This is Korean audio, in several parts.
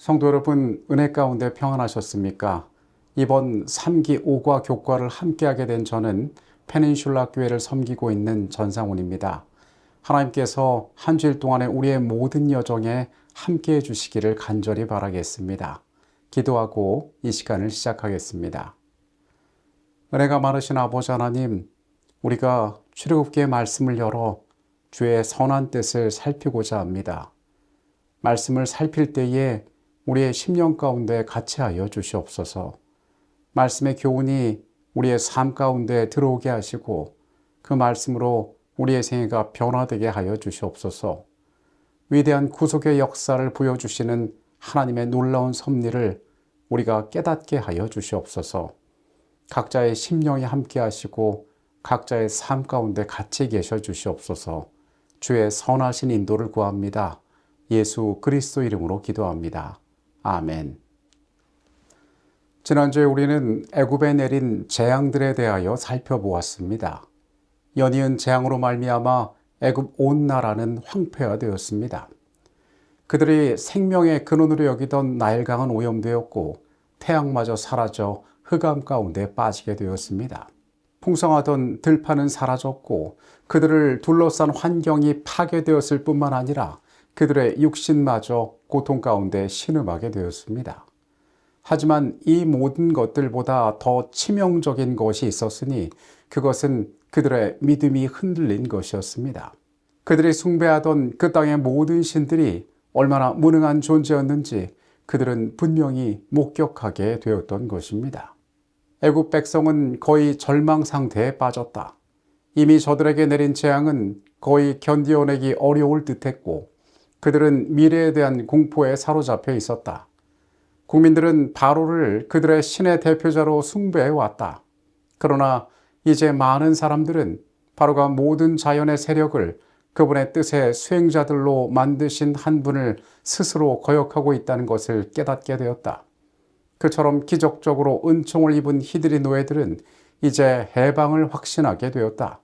성도 여러분, 은혜 가운데 평안하셨습니까? 이번 3기 5과 교과를 함께하게 된 저는 페닌슐라 교회를 섬기고 있는 전상훈입니다. 하나님께서 한 주일 동안에 우리의 모든 여정에 함께해 주시기를 간절히 바라겠습니다. 기도하고 이 시간을 시작하겠습니다. 은혜가 많으신 아버지 하나님, 우리가 출애굽기의 말씀을 열어 주의 선한 뜻을 살피고자 합니다. 말씀을 살필 때에 우리의 심령 가운데 같이 하여 주시옵소서. 말씀의 교훈이 우리의 삶 가운데 들어오게 하시고 그 말씀으로 우리의 생애가 변화되게 하여 주시옵소서. 위대한 구속의 역사를 보여주시는 하나님의 놀라운 섭리를 우리가 깨닫게 하여 주시옵소서. 각자의 심령이 함께 하시고 각자의 삶 가운데 같이 계셔 주시옵소서. 주의 선하신 인도를 구합니다. 예수 그리스도 이름으로 기도합니다. 아멘. 지난주에 우리는 애굽에 내린 재앙들에 대하여 살펴보았습니다. 연이은 재앙으로 말미암아 애굽 온 나라는 황폐화되었습니다. 그들이 생명의 근원으로 여기던 나일강은 오염되었고 태양마저 사라져 흑암 가운데 빠지게 되었습니다. 풍성하던 들판은 사라졌고 그들을 둘러싼 환경이 파괴되었을 뿐만 아니라 그들의 육신마저 고통 가운데 신음하게 되었습니다. 하지만 이 모든 것들보다 더 치명적인 것이 있었으니 그것은 그들의 믿음이 흔들린 것이었습니다. 그들이 숭배하던 그 땅의 모든 신들이 얼마나 무능한 존재였는지 그들은 분명히 목격하게 되었던 것입니다. 애굽 백성은 거의 절망 상태에 빠졌다. 이미 저들에게 내린 재앙은 거의 견디어내기 어려울 듯했고 그들은 미래에 대한 공포에 사로잡혀 있었다. 국민들은 바로를 그들의 신의 대표자로 숭배해 왔다. 그러나 이제 많은 사람들은 바로가 모든 자연의 세력을 그분의 뜻의 수행자들로 만드신 한 분을 스스로 거역하고 있다는 것을 깨닫게 되었다. 그처럼 기적적으로 은총을 입은 히브리 노예들은 이제 해방을 확신하게 되었다.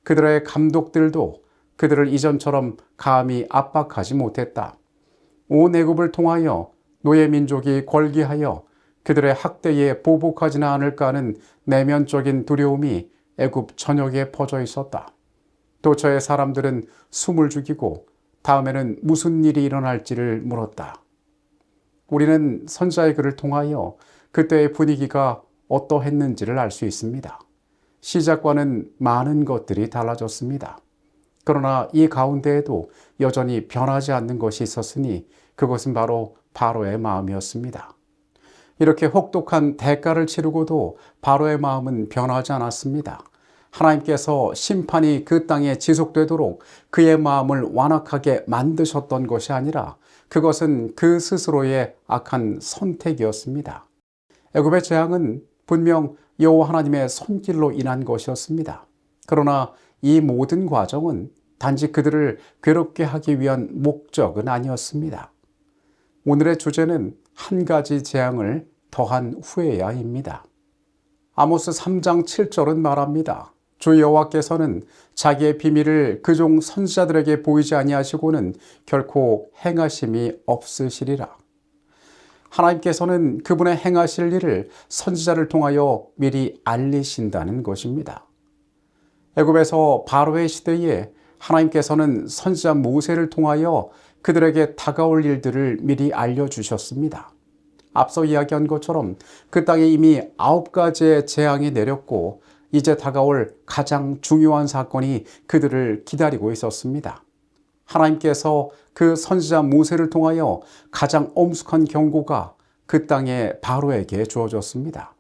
그들의 감독들도 그들을 이전처럼 감히 압박하지 못했다. 온 애굽을 통하여 노예 민족이 권리하여 그들의 학대에 보복하지는 않을까 하는 내면적인 두려움이 애굽 전역에 퍼져 있었다. 도처의 사람들은 숨을 죽이고 다음에는 무슨 일이 일어날지를 물었다. 우리는 선지자의 글을 통하여 그때의 분위기가 어떠했는지를 알 수 있습니다. 시작과는 많은 것들이 달라졌습니다. 그러나 이 가운데에도 여전히 변하지 않는 것이 있었으니 그것은 바로 바로의 마음이었습니다. 이렇게 혹독한 대가를 치르고도 바로의 마음은 변하지 않았습니다. 하나님께서 심판이 그 땅에 지속되도록 그의 마음을 완악하게 만드셨던 것이 아니라 그것은 그 스스로의 악한 선택이었습니다. 애굽의 재앙은 분명 여호와 하나님의 손길로 인한 것이었습니다. 그러나 이 모든 과정은 단지 그들을 괴롭게 하기 위한 목적은 아니었습니다. 오늘의 주제는 한 가지 재앙을 더한 후에야입니다. 아모스 3장 7절은 말합니다. 주 여호와께서는 자기의 비밀을 그종 선지자들에게 보이지 아니하시고는 결코 행하심이 없으시리라. 하나님께서는 그분의 행하실 일을 선지자를 통하여 미리 알리신다는 것입니다. 애굽에서 바로의 시대에 하나님께서는 선지자 모세를 통하여 그들에게 다가올 일들을 미리 알려주셨습니다. 앞서 이야기한 것처럼 그 땅에 이미 9가지의 재앙이 내렸고 이제 다가올 가장 중요한 사건이 그들을 기다리고 있었습니다. 하나님께서 그 선지자 모세를 통하여 가장 엄숙한 경고가 그 땅의 바로에게 주어졌습니다.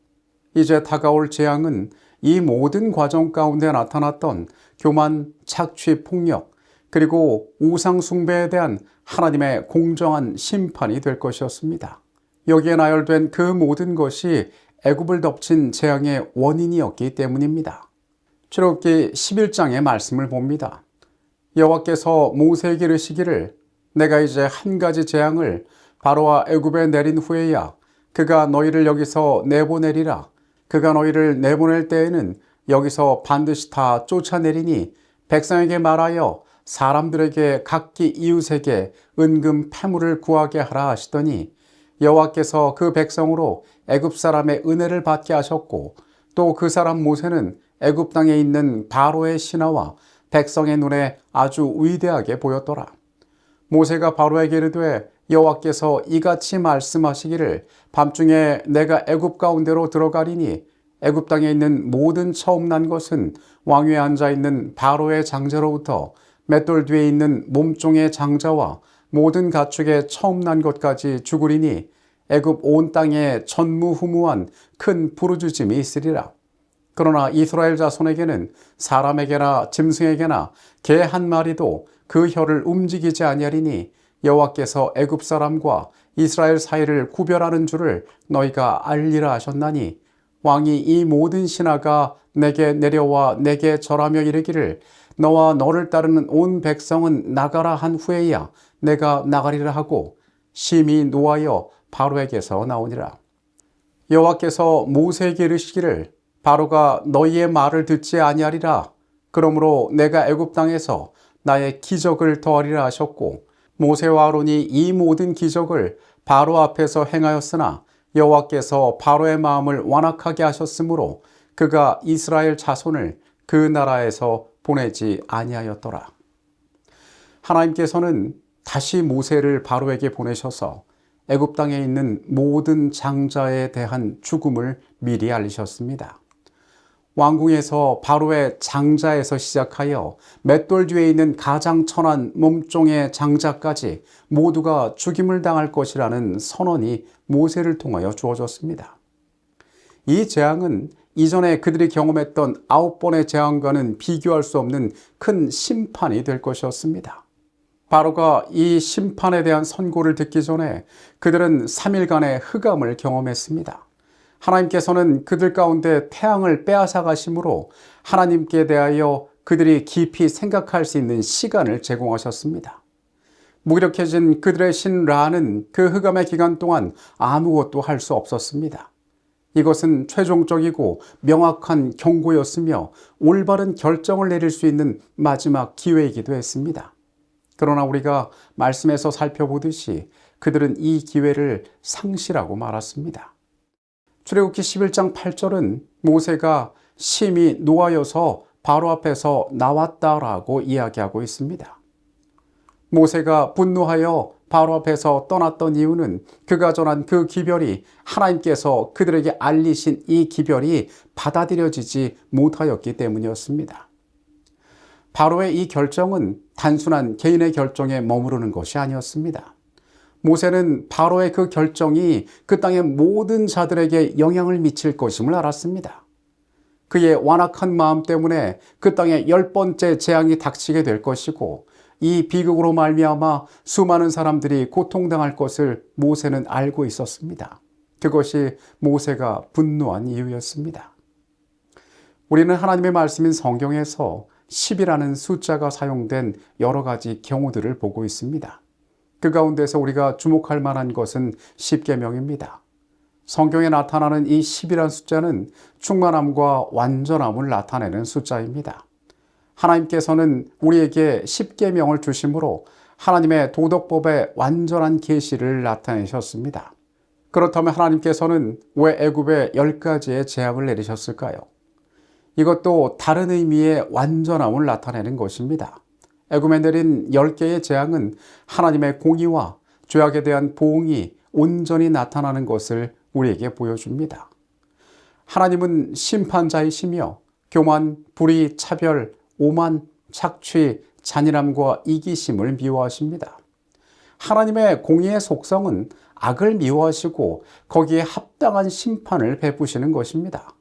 이제 다가올 재앙은 이 모든 과정 가운데 나타났던 교만, 착취, 폭력, 그리고 우상 숭배에 대한 하나님의 공정한 심판이 될 것이었습니다. 여기에 나열된 그 모든 것이 애굽을 덮친 재앙의 원인이었기 때문입니다. 출애굽기 11장의 말씀을 봅니다. 여호와께서 모세에게 이르시기를 내가 이제 한 가지 재앙을 바로와 애굽에 내린 후에야 그가 너희를 여기서 내보내리라. 그가 너희를 내보낼 때에는 여기서 반드시 다 쫓아내리니 백성에게 말하여 사람들에게 각기 이웃에게 은금 패물을 구하게 하라 하시더니 여호와께서 그 백성으로 애굽 사람의 은혜를 받게 하셨고 또 그 사람 모세는 애굽 땅에 있는 바로의 신하와 백성의 눈에 아주 위대하게 보였더라. 모세가 바로에게 이르되 여호와께서 이같이 말씀하시기를 밤중에 내가 애굽 가운데로 들어가리니 애굽 땅에 있는 모든 처음 난 것은 왕위에 앉아 있는 바로의 장자로부터 맷돌 뒤에 있는 몸종의 장자와 모든 가축의 처음 난 것까지 죽으리니 애굽 온 땅에 전무후무한 큰 부르짖음이 있으리라. 그러나 이스라엘 자손에게는 사람에게나 짐승에게나 개 한 마리도 그 혀를 움직이지 아니하리니 여호와께서 애굽 사람과 이스라엘 사이를 구별하는 줄을 너희가 알리라 하셨나니 왕이 이 모든 신하가 내게 내려와 내게 절하며 이르기를 너와 너를 따르는 온 백성은 나가라 한 후에야 내가 나가리라 하고 심히 노하여 바로에게서 나오니라. 여호와께서 모세에게 이르시기를 바로가 너희의 말을 듣지 아니하리라. 그러므로 내가 애굽 땅에서 나의 기적을 더하리라 하셨고 모세와 아론이 이 모든 기적을 바로 앞에서 행하였으나 여호와께서 바로의 마음을 완악하게 하셨으므로 그가 이스라엘 자손을 그 나라에서 보내지 아니하였더라. 하나님께서는 다시 모세를 바로에게 보내셔서 애굽 땅에 있는 모든 장자에 대한 죽음을 미리 알리셨습니다. 왕궁에서 바로의 장자에서 시작하여 맷돌 뒤에 있는 가장 천한 몸종의 장자까지 모두가 죽임을 당할 것이라는 선언이 모세를 통하여 주어졌습니다. 이 재앙은 이전에 그들이 경험했던 9번의 재앙과는 비교할 수 없는 큰 심판이 될 것이었습니다. 바로가 이 심판에 대한 선고를 듣기 전에 그들은 3일간의 흑암을 경험했습니다. 하나님께서는 그들 가운데 태양을 빼앗아 가심으로 하나님께 대하여 그들이 깊이 생각할 수 있는 시간을 제공하셨습니다. 무기력해진 그들의 신 라는 그 흑암의 기간 동안 아무것도 할 수 없었습니다. 이것은 최종적이고 명확한 경고였으며 올바른 결정을 내릴 수 있는 마지막 기회이기도 했습니다. 그러나 우리가 말씀에서 살펴보듯이 그들은 이 기회를 상실하고 말았습니다. 출애굽기 11장 8절은 모세가 심히 노하여서 바로 앞에서 나왔다라고 이야기하고 있습니다. 모세가 분노하여 바로 앞에서 떠났던 이유는 그가 전한 그 기별이 하나님께서 그들에게 알리신 이 기별이 받아들여지지 못하였기 때문이었습니다. 바로의 이 결정은 단순한 개인의 결정에 머무르는 것이 아니었습니다. 모세는 바로의 그 결정이 그 땅의 모든 자들에게 영향을 미칠 것임을 알았습니다. 그의 완악한 마음 때문에 그 땅에 10번째 재앙이 닥치게 될 것이고 이 비극으로 말미암아 수많은 사람들이 고통당할 것을 모세는 알고 있었습니다. 그것이 모세가 분노한 이유였습니다. 우리는 하나님의 말씀인 성경에서 10이라는 숫자가 사용된 여러 가지 경우들을 보고 있습니다. 그 가운데서 우리가 주목할 만한 것은 십계명입니다. 성경에 나타나는 이 10이라는 숫자는 충만함과 완전함을 나타내는 숫자입니다. 하나님께서는 우리에게 십계명을 주심으로 하나님의 도덕법의 완전한 계시를 나타내셨습니다. 그렇다면 하나님께서는 왜 애굽에 10가지의 재앙을 내리셨을까요? 이것도 다른 의미의 완전함을 나타내는 것입니다. 애굽에 내린 10개의 재앙은 하나님의 공의와 죄악에 대한 보응이 온전히 나타나는 것을 우리에게 보여줍니다. 하나님은 심판자이시며 교만, 불의, 차별, 오만, 착취, 잔인함과 이기심을 미워하십니다. 하나님의 공의의 속성은 악을 미워하시고 거기에 합당한 심판을 베푸시는 것입니다.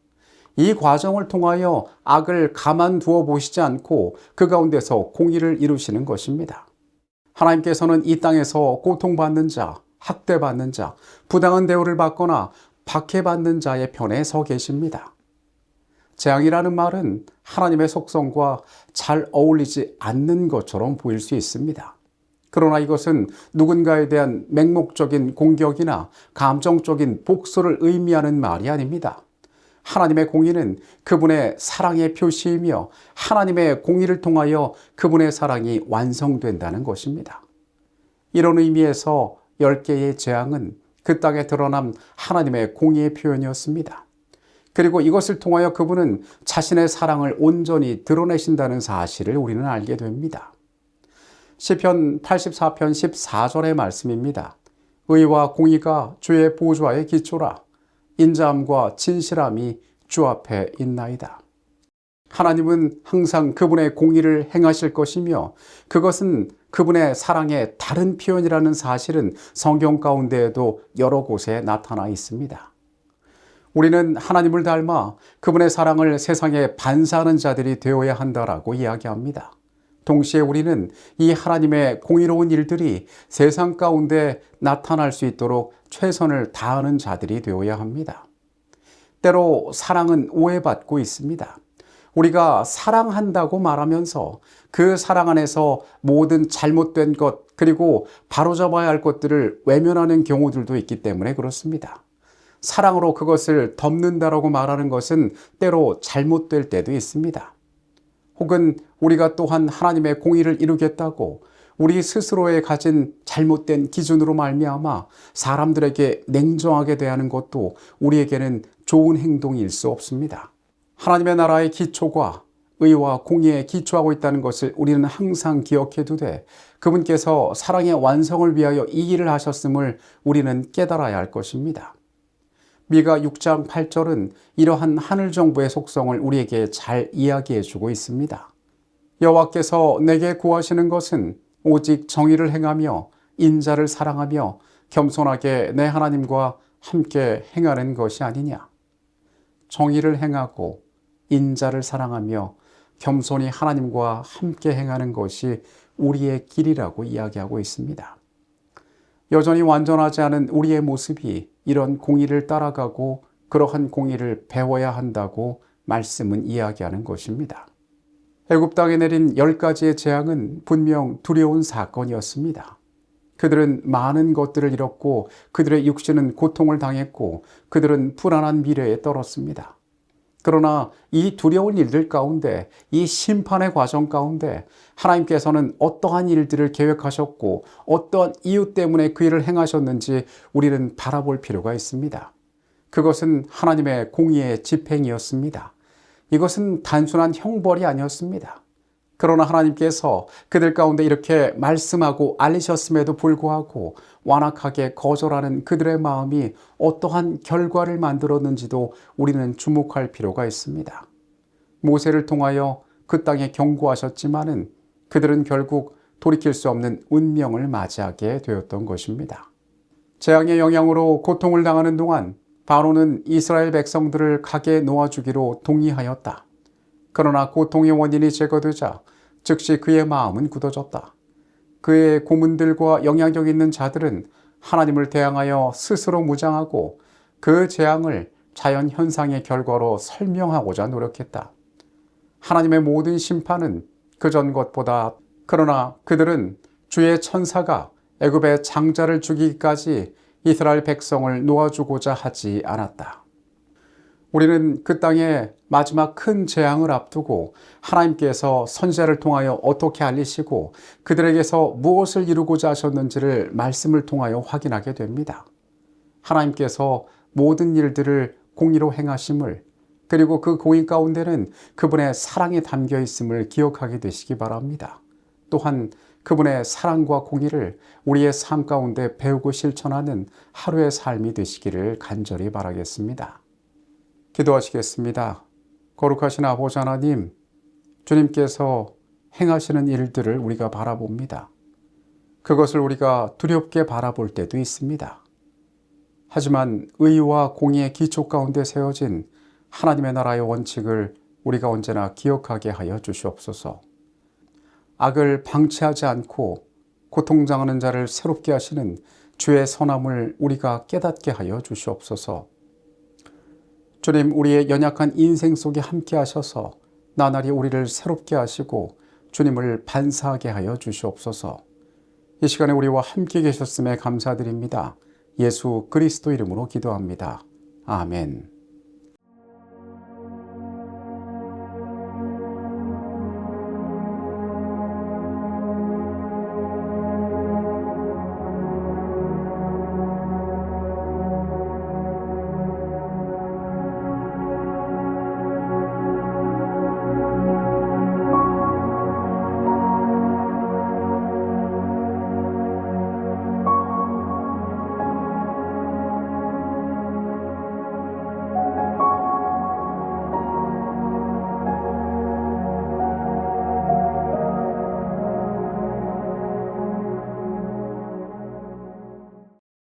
이 과정을 통하여 악을 가만두어 보시지 않고 그 가운데서 공의를 이루시는 것입니다. 하나님께서는 이 땅에서 고통받는 자, 학대받는 자, 부당한 대우를 받거나 박해받는 자의 편에 서 계십니다. 재앙이라는 말은 하나님의 속성과 잘 어울리지 않는 것처럼 보일 수 있습니다. 그러나 이것은 누군가에 대한 맹목적인 공격이나 감정적인 복수를 의미하는 말이 아닙니다. 하나님의 공의는 그분의 사랑의 표시이며 하나님의 공의를 통하여 그분의 사랑이 완성된다는 것입니다. 이런 의미에서 10개의 재앙은 그 땅에 드러난 하나님의 공의의 표현이었습니다. 그리고 이것을 통하여 그분은 자신의 사랑을 온전히 드러내신다는 사실을 우리는 알게 됩니다. 시편 84편 14절의 말씀입니다. 의와 공의가 주의 보좌의 기초라. 인자함과 진실함이 주 앞에 있나이다. 하나님은 항상 그분의 공의를 행하실 것이며 그것은 그분의 사랑의 다른 표현이라는 사실은 성경 가운데에도 여러 곳에 나타나 있습니다. 우리는 하나님을 닮아 그분의 사랑을 세상에 반사하는 자들이 되어야 한다라고 이야기합니다. 동시에 우리는 이 하나님의 공의로운 일들이 세상 가운데 나타날 수 있도록 최선을 다하는 자들이 되어야 합니다. 때로 사랑은 오해받고 있습니다. 우리가 사랑한다고 말하면서 그 사랑 안에서 모든 잘못된 것 그리고 바로잡아야 할 것들을 외면하는 경우들도 있기 때문에 그렇습니다. 사랑으로 그것을 덮는다라고 말하는 것은 때로 잘못될 때도 있습니다. 혹은 우리가 또한 하나님의 공의를 이루겠다고 우리 스스로에 가진 잘못된 기준으로 말미암아 사람들에게 냉정하게 대하는 것도 우리에게는 좋은 행동일 수 없습니다. 하나님의 나라의 기초가 의와 공의에 기초하고 있다는 것을 우리는 항상 기억해 두되 그분께서 사랑의 완성을 위하여 이 일을 하셨음을 우리는 깨달아야 할 것입니다. 미가 6장 8절은 이러한 하늘 정부의 속성을 우리에게 잘 이야기해 주고 있습니다. 여호와께서 내게 구하시는 것은 오직 정의를 행하며 인자를 사랑하며 겸손하게 내 하나님과 함께 행하는 것이 아니냐. 정의를 행하고 인자를 사랑하며 겸손히 하나님과 함께 행하는 것이 우리의 길이라고 이야기하고 있습니다. 여전히 완전하지 않은 우리의 모습이 이런 공의를 따라가고 그러한 공의를 배워야 한다고 말씀은 이야기하는 것입니다. 애굽 땅에 내린 10가지의 재앙은 분명 두려운 사건이었습니다. 그들은 많은 것들을 잃었고 그들의 육신은 고통을 당했고 그들은 불안한 미래에 떨었습니다. 그러나 이 두려운 일들 가운데 이 심판의 과정 가운데 하나님께서는 어떠한 일들을 계획하셨고 어떠한 이유 때문에 그 일을 행하셨는지 우리는 바라볼 필요가 있습니다. 그것은 하나님의 공의의 집행이었습니다. 이것은 단순한 형벌이 아니었습니다. 그러나 하나님께서 그들 가운데 이렇게 말씀하고 알리셨음에도 불구하고 완악하게 거절하는 그들의 마음이 어떠한 결과를 만들었는지도 우리는 주목할 필요가 있습니다. 모세를 통하여 그 땅에 경고하셨지만은 그들은 결국 돌이킬 수 없는 운명을 맞이하게 되었던 것입니다. 재앙의 영향으로 고통을 당하는 동안 바로는 이스라엘 백성들을 가게 놓아주기로 동의하였다. 그러나 고통의 원인이 제거되자 즉시 그의 마음은 굳어졌다. 그의 고문들과 영향력 있는 자들은 하나님을 대항하여 스스로 무장하고 그 재앙을 자연 현상의 결과로 설명하고자 노력했다. 하나님의 모든 심판은 그전 것보다 그러나 그들은 주의 천사가 애굽의 장자를 죽이기까지 이스라엘 백성을 놓아주고자 하지 않았다. 우리는 그 땅에 마지막 큰 재앙을 앞두고 하나님께서 선지자를 통하여 어떻게 알리시고 그들에게서 무엇을 이루고자 하셨는지를 말씀을 통하여 확인하게 됩니다. 하나님께서 모든 일들을 공의로 행하심을 그리고 그 공의 가운데는 그분의 사랑이 담겨 있음을 기억하게 되시기 바랍니다. 또한 그분의 사랑과 공의를 우리의 삶 가운데 배우고 실천하는 하루의 삶이 되시기를 간절히 바라겠습니다. 기도하시겠습니다. 거룩하신 아버지 하나님, 주님께서 행하시는 일들을 우리가 바라봅니다. 그것을 우리가 두렵게 바라볼 때도 있습니다. 하지만 의와 공의의 기초 가운데 세워진 하나님의 나라의 원칙을 우리가 언제나 기억하게 하여 주시옵소서. 악을 방치하지 않고 고통당하는 자를 새롭게 하시는 주의 선함을 우리가 깨닫게 하여 주시옵소서. 주님, 우리의 연약한 인생 속에 함께 하셔서 나날이 우리를 새롭게 하시고 주님을 반사하게 하여 주시옵소서. 이 시간에 우리와 함께 계셨음에 감사드립니다. 예수 그리스도 이름으로 기도합니다. 아멘.